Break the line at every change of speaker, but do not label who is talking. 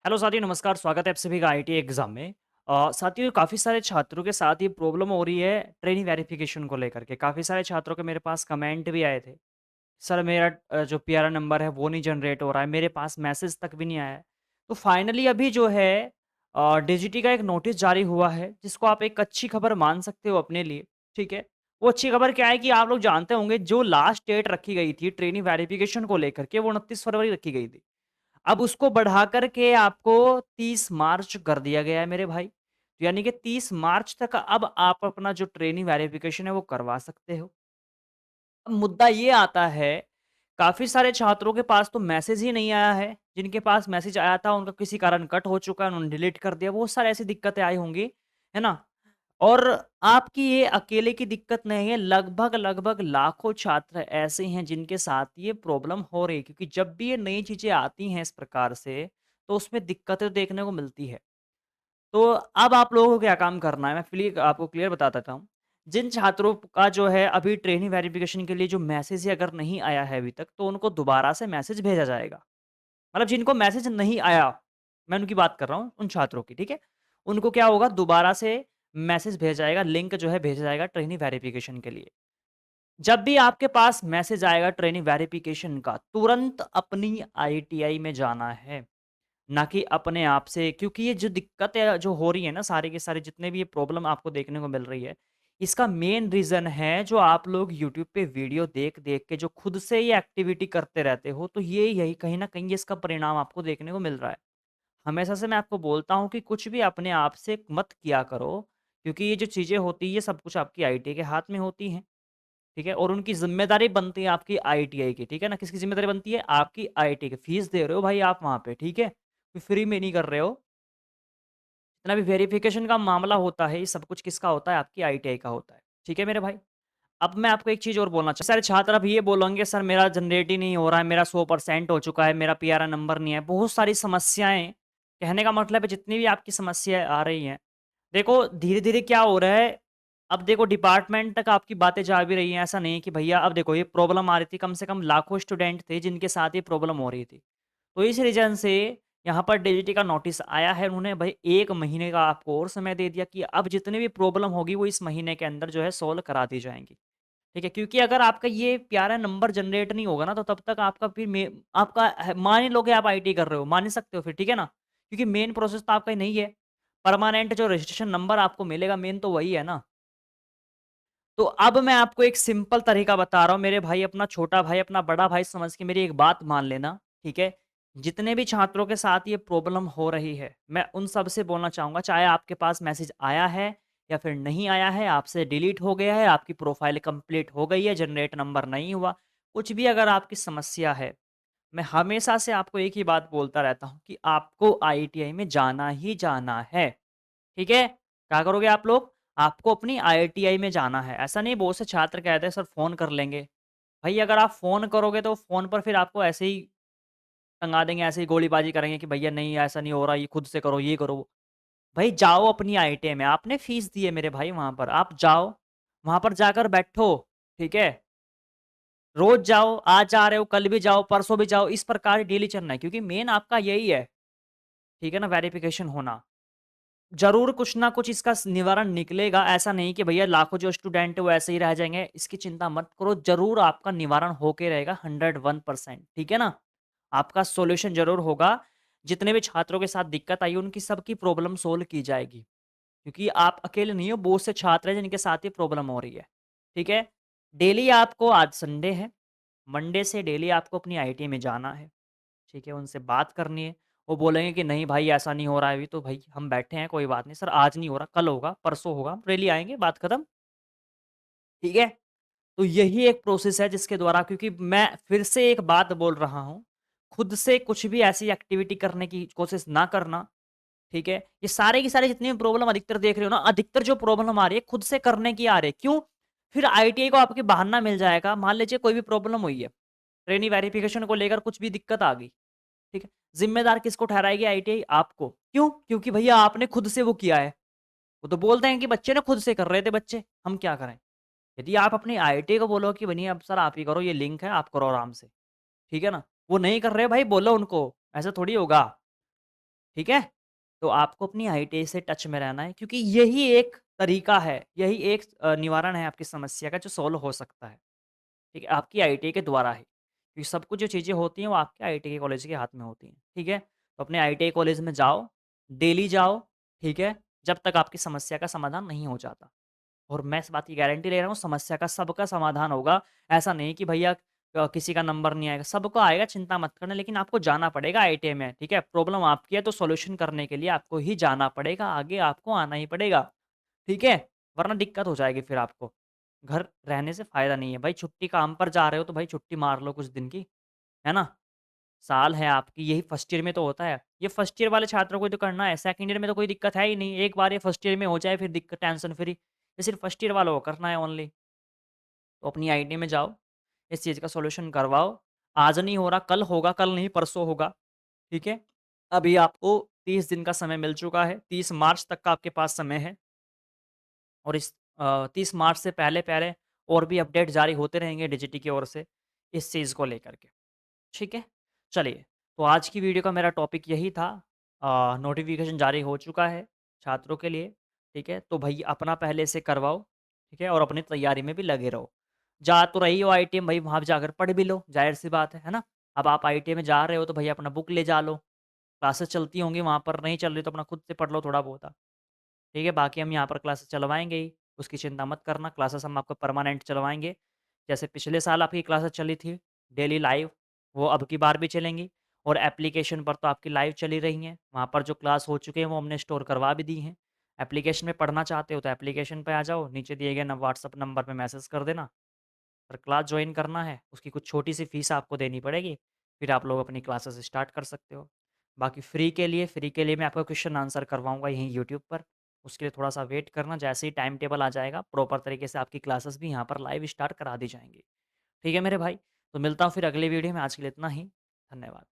Hello साथियों, नमस्कार। स्वागत है आप सभी का आईटी एग्जाम में। साथियों, काफ़ी सारे छात्रों के साथ ये प्रॉब्लम हो रही है ट्रेनिंग वेरिफिकेशन को लेकर के। काफ़ी सारे छात्रों के मेरे पास कमेंट भी आए थे, सर मेरा जो पीआरए नंबर है वो नहीं जनरेट हो रहा है, मेरे पास मैसेज तक भी नहीं आया है। तो फाइनली अभी जो है डीजीटी का एक नोटिस जारी हुआ है, जिसको आप एक अच्छी खबर मान सकते हो अपने लिए। ठीक है, वो अच्छी खबर क्या है कि आप लोग जानते होंगे, जो लास्ट डेट रखी गई थी ट्रेनिंग वेरिफिकेशन को लेकर के, वो 29 फरवरी रखी गई थी। अब उसको बढ़ा कर के आपको 30 मार्च कर दिया गया है मेरे भाई। तो यानी कि 30 मार्च तक अब आप अपना जो ट्रेनिंग वेरिफिकेशन है वो करवा सकते हो। अब मुद्दा ये आता है, काफ़ी सारे छात्रों के पास तो मैसेज ही नहीं आया है। जिनके पास मैसेज आया था उनका किसी कारण कट हो चुका है, उन्होंने डिलीट कर दिया। बहुत सारी ऐसी दिक्कतें आई होंगी, है ना? और आपकी ये अकेले की दिक्कत नहीं है, लगभग-लगभग लाखों छात्र ऐसे हैं जिनके साथ ये प्रॉब्लम हो रही है, क्योंकि जब भी ये नई चीज़ें आती हैं इस प्रकार से, तो उसमें दिक्कतें देखने को मिलती है। तो अब आप लोगों को क्या काम करना है, मैं आपको क्लियर बता देता हूँ। जिन छात्रों का जो है अभी ट्रेनिंग वेरिफिकेशन के लिए जो मैसेज ही अगर नहीं आया है अभी तक, तो उनको दोबारा से मैसेज भेजा जाएगा। मतलब जिनको मैसेज नहीं आया, मैं उनकी बात कर रहा हूँ, उन छात्रों की, ठीक है? उनको क्या होगा, दोबारा से मैसेज भेजा जाएगा, लिंक जो है भेजा जाएगा ट्रेनिंग वेरिफिकेशन के लिए। जब भी आपके पास मैसेज आएगा ट्रेनिंग वेरिफिकेशन का, तुरंत अपनी आईटीआई में जाना है, ना कि अपने आप से, क्योंकि ये जो दिक्कतें जो हो रही है ना, सारे के सारे जितने भी ये प्रॉब्लम आपको देखने को मिल रही है, इसका मेन रीज़न है जो आप लोग यूट्यूब पे वीडियो देख-देख के जो खुद से ये एक्टिविटी करते रहते हो, तो ये यही कहीं न कहीं इसका परिणाम आपको देखने को मिल रहा है। हमेशा से मैं आपको बोलता हूँ कि कुछ भी अपने आप से मत किया करो, क्योंकि ये जो चीज़ें होती हैं, ये सब कुछ आपकी आईटी के हाथ में होती हैं, ठीक है? और उनकी ज़िम्मेदारी बनती है आपकी आईटीआई की, ठीक है ना? किसकी ज़िम्मेदारी बनती है? आपकी आईटी की। फीस दे रहे हो भाई आप वहाँ पे, ठीक है? कोई फ्री में नहीं कर रहे हो। जितना भी वेरिफ़िकेशन का मामला होता है, ये सब कुछ किसका होता है? आपकी आईटीआई का होता है। ठीक है मेरे भाई? अब मैं आपको एक चीज़ और बोलना चाह सारे छात्र अब ये बोलेंगे, सर मेरा जनरेट ही नहीं हो रहा है, मेरा 100% हो चुका है, मेरा पीआरए नंबर नहीं है। बहुत सारी समस्याएँ, कहने का मतलब है जितनी भी आपकी समस्याएँ आ रही हैं, देखो धीरे-धीरे क्या हो रहा है, अब देखो डिपार्टमेंट तक आपकी बातें जा भी रही हैं। ऐसा नहीं है कि भैया अब देखो ये प्रॉब्लम आ रही थी, कम से कम लाखों स्टूडेंट थे जिनके साथ ये प्रॉब्लम हो रही थी। तो इस रीज़न से यहाँ पर डीजीटी का नोटिस आया है। उन्होंने भाई 1 महीने का आपको और समय दे दिया कि अब जितनी भी प्रॉब्लम होगी वो इस महीने के अंदर जो है सॉल्व करा दी जाएँगी। ठीक है? क्योंकि अगर आपका ये प्यारा नंबर जनरेट नहीं होगा ना, तो तब तक आपका फिर आपका मान ही लो कि आप आईटी कर रहे हो, मान ही सकते हो फिर, ठीक है ना? क्योंकि मेन प्रोसेस तो आपका नहीं है। परमानेंट जो रजिस्ट्रेशन नंबर आपको मिलेगा, मेन तो वही है ना। तो अब मैं आपको एक सिंपल तरीका बता रहा हूँ मेरे भाई, अपना छोटा भाई, अपना बड़ा भाई समझ के मेरी एक बात मान लेना, ठीक है? जितने भी छात्रों के साथ ये प्रॉब्लम हो रही है, मैं उन सब से बोलना चाहूँगा, चाहे आपके पास मैसेज आया है या फिर नहीं आया है, आपसे डिलीट हो गया है, आपकी प्रोफ़ाइल कंप्लीट हो गई है, जनरेट नंबर नहीं हुआ, कुछ भी अगर आपकी समस्या है, मैं हमेशा से आपको एक ही बात बोलता रहता हूँ कि आपको आईटीआई में जाना ही जाना है। ठीक है? क्या करोगे आप लोग? आपको अपनी आईटीआई में जाना है। ऐसा नहीं, बहुत से छात्र कहते हैं सर फ़ोन कर लेंगे। भई अगर आप फ़ोन करोगे तो फ़ोन पर फिर आपको ऐसे ही टंगा देंगे, ऐसे ही गोलीबाज़ी करेंगे कि भैया नहीं ऐसा नहीं हो रहा, ये खुद से करो, ये करो। भई जाओ अपनी आईटीआई में, आपने फ़ीस दी है मेरे भाई वहाँ पर, आप जाओ, वहाँ पर जाकर बैठो, ठीक है? रोज़ जाओ, आज जा रहे हो, कल भी जाओ, परसों भी जाओ, इस प्रकार डेली चलना है, क्योंकि मेन आपका यही है, ठीक है ना? वेरिफ़िकेशन होना। ज़रूर कुछ ना कुछ इसका निवारण निकलेगा। ऐसा नहीं कि भैया लाखों जो स्टूडेंट है वो ऐसे ही रह जाएँगे, इसकी चिंता मत करो। ज़रूर आपका निवारण होके रहेगा 101%, ठीक है ना? आपका सॉल्यूशन ज़रूर होगा। जितने भी छात्रों के साथ दिक्कत आई है उनकी सबकी प्रॉब्लम सॉल्व की जाएगी। क्योंकि आप अकेले नहीं हो, बहुत से छात्र हैं जिनके साथ ये प्रॉब्लम हो रही है। ठीक है? डेली आपको, आज संडे है, मंडे से डेली आपको अपनी आईटी में जाना है। ठीक है? उनसे बात करनी है। वो बोलेंगे कि नहीं भाई ऐसा नहीं हो रहा है अभी, तो भाई हम बैठे हैं, कोई बात नहीं सर, आज नहीं हो रहा, कल होगा, परसों होगा, डेली आएँगे, बात खत्म। ठीक है? तो यही एक प्रोसेस है जिसके द्वारा, क्योंकि मैं फिर से एक बात बोल रहा हूँ, खुद से कुछ भी ऐसी एक्टिविटी करने की कोशिश ना करना, ठीक है? ये सारे की सारी जितनी भी प्रॉब्लम अधिकतर देख रहे हो ना, अधिकतर जो प्रॉब्लम आ रही है खुद से करने की आ रही है। क्यों? फिर आईटीआई को आपके बहाना मिल जाएगा, मान लीजिए कोई भी प्रॉब्लम हुई है, ट्रेनी वेरिफिकेशन को लेकर कुछ भी दिक्कत आ गई, ठीक है? ज़िम्मेदार किसको ठहराएगी आईटीआई? आपको। क्यों? क्योंकि भैया आपने खुद से वो किया है। वो तो बोलते हैं कि बच्चे ने खुद से कर रहे थे बच्चे, हम क्या करें? यदि आप अपनी आईटीआई को बोलो कि बनिए अब सर आप ही करो, ये लिंक है, आप करो आराम से, ठीक है ना? वो नहीं कर रहे भाई, बोलो उनको, ऐसा थोड़ी होगा। ठीक है? तो आपको अपनी आईटीआई से टच में रहना है क्योंकि यही एक तरीका है, यही एक निवारण है आपकी समस्या का जो सॉल्व हो सकता है। ठीक है? आपकी आईटीआई के द्वारा ही। क्योंकि सब कुछ जो चीज़ें होती हैं वो आपके आईटीआई कॉलेज के हाथ में होती हैं। ठीक है? तो अपने आईटीआई कॉलेज में जाओ, डेली जाओ, ठीक है? जब तक आपकी समस्या का समाधान नहीं हो जाता। और मैं इस बात की गारंटी ले रहा हूँ समस्या का सबका समाधान होगा। ऐसा नहीं कि भैया किसी का नंबर नहीं आएगा, सबको आएगा चिंता मत करना लेकिन आपको जाना पड़ेगा आईटीआई में, ठीक है? प्रॉब्लम आपकी है तो सॉल्यूशन करने के लिए आपको ही जाना पड़ेगा, आगे आपको आना ही पड़ेगा, ठीक है? वरना दिक्कत हो जाएगी फिर आपको। घर रहने से फ़ायदा नहीं है, भाई छुट्टी काम पर जा रहे हो तो भाई छुट्टी मार लो कुछ दिन की, है ना? साल है आपकी, यही फर्स्ट ईयर में तो होता है। ये फर्स्ट ईयर वाले छात्रों को ही तो करना है, सेकंड ईयर में तो कोई दिक्कत है ही नहीं। एक बार ये फर्स्ट ईयर में हो जाए फिर दिक्कत टेंशन फ्री। ये सिर्फ़ फर्स्ट ईयर वालों को करना है ओनली। तो अपनी आईटी में जाओ, इस चीज़ का सॉल्यूशन करवाओ। आज नहीं हो रहा, कल होगा, कल नहीं परसों होगा, ठीक है? अभी आपको 30 दिन का समय मिल चुका है, 30 मार्च तक का आपके पास समय है और इस 30 मार्च से पहले-पहले और भी अपडेट जारी होते रहेंगे डिजिटी की ओर से, इस चीज़ को लेकर के। ठीक है? चलिए, तो आज की वीडियो का मेरा टॉपिक यही था। नोटिफ़िकेशन जारी हो चुका है छात्रों के लिए, ठीक है? तो भई अपना पहले से करवाओ, ठीक है? और अपनी तैयारी में भी लगे रहो। जा तो रही हो आईटीआई में भई वहाँ जाकर पढ़ भी लो, ज़ाहिर-सी बात है ना? अब आप आईटीआई में जा रहे हो तो भई अपना बुक ले जा लो, क्लासेस चलती होंगी वहाँ पर, नहीं चल रही तो अपना खुद से पढ़ लो थोड़ा बहुत। ठीक है? बाकी हम यहाँ पर क्लासेस चलवाएँगे ही, उसकी चिंता मत करना, क्लासेस हम आपको परमानेंट चलवाएँगे। जैसे पिछले साल आपकी क्लासेस चली थी, डेली लाइव, वो अब की बार भी चलेंगी और एप्लीकेशन पर तो आपकी लाइव चली रही हैं। वहाँ पर जो क्लास हो चुके हैं, वो हमने स्टोर करवा भी दी हैं। एप्लीकेशन में पढ़ना चाहते हो, तो एप्लीकेशन पे आ जाओ, नीचे दिए गए न व्हाट्सएप नंबर पे मैसेज कर देना। अगर क्लास जॉइन करना है, उसकी कुछ छोटी-सी फ़ीस आपको देनी पड़ेगी, फिर आप लोग अपनी क्लासेस स्टार्ट कर सकते हो। बाकी फ्री के लिए मैं आपका क्वेश्चन आंसर करवाऊँगा यहीं यूट्यूब पर, उसके लिए थोड़ा-सा वेट करना, जैसे ही टाइम टेबल आ जाएगा, प्रॉपर तरीके से आपकी क्लासेस भी यहाँ पर लाइव स्टार्ट करा दी जाएँगी। ठीक है मेरे भाई? तो मिलता हूँ फिर अगली वीडियो में, आज के लिए इतना ही। धन्यवाद।